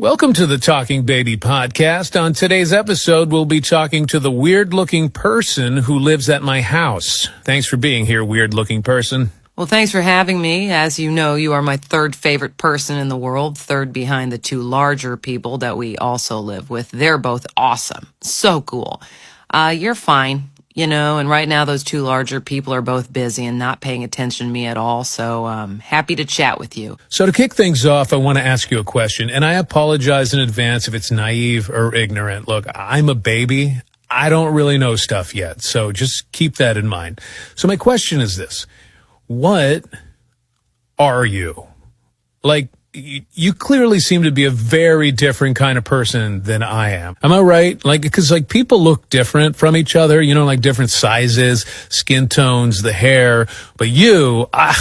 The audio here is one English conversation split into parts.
Welcome to the Talking Baby podcast. On today's episode, we'll be talking to the weird-looking person who lives at my house. Thanks for being here, weird-looking person. Well, thanks for having me. As you know, you are my third favorite person in the world, third behind the two larger people that we also live with. They're both awesome. So cool. You're fine, and right now those two larger people are both busy and not paying attention to me at all, so I'm happy to chat with you. So to kick things off, I want to ask you a question, and I apologize in advance if it's naive or ignorant. Look, I'm a baby. I don't really know stuff yet, so just keep that in mind. So my question is this. What are you? Like, you clearly seem to be a very different kind of person than I am. Am I right? Because people look different from each other, like different sizes, skin tones, the hair. But you, I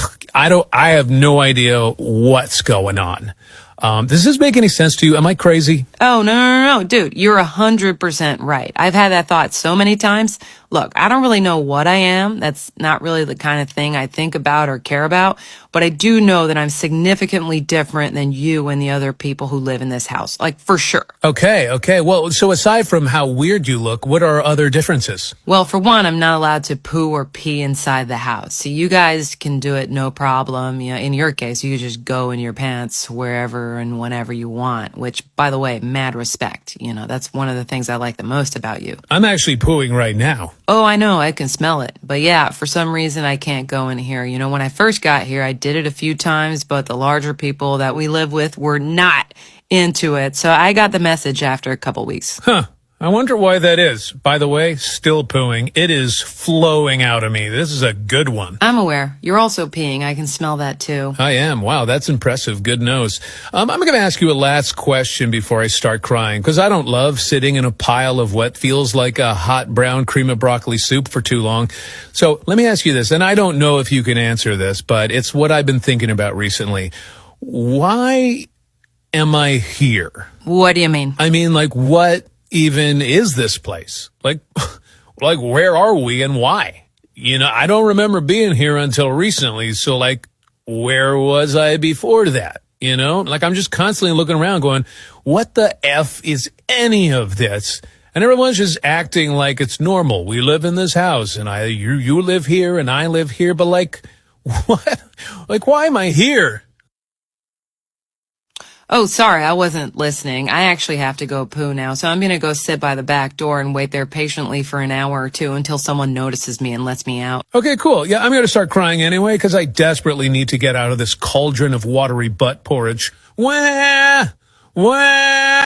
have no idea what's going on. Does this make any sense to you? Am I crazy? Oh, no, dude, you're 100% right. I've had that thought so many times. Look, I don't really know what I am. That's not really the kind of thing I think about or care about, but I do know that I'm significantly different than you and the other people who live in this house, for sure. Okay. Well, so aside from how weird you look, what are other differences? Well, for one, I'm not allowed to poo or pee inside the house. So you guys can do it no problem. In your case, you just go in your pants wherever and whenever you want, which, by the way, mad respect. That's one of the things I like the most about you. I'm actually pooing right now. Oh, I know. I can smell it. But yeah, for some reason, I can't go in here. When I first got here, I did it a few times, but the larger people that we live with were not into it. So I got the message after a couple weeks. Huh. I wonder why that is. By the way, still pooing. It is flowing out of me. This is a good one. I'm aware. You're also peeing. I can smell that too. I am. Wow, that's impressive. Good nose. I'm going to ask you a last question before I start crying, because I don't love sitting in a pile of what feels like a hot brown cream of broccoli soup for too long. So let me ask you this, and I don't know if you can answer this, but it's what I've been thinking about recently. Why am I here? What do you mean? I mean, what even is this place? Where are we and why? I don't remember being here until recently. So where was I before that? I'm just constantly looking around going, what the F is any of this? And everyone's just acting like it's normal. We live in this house and you live here and I live here. But what? Why am I here? Oh, sorry, I wasn't listening. I actually have to go poo now, so I'm going to go sit by the back door and wait there patiently for an hour or two until someone notices me and lets me out. Okay, cool. Yeah, I'm going to start crying anyway because I desperately need to get out of this cauldron of watery butt porridge. Wah!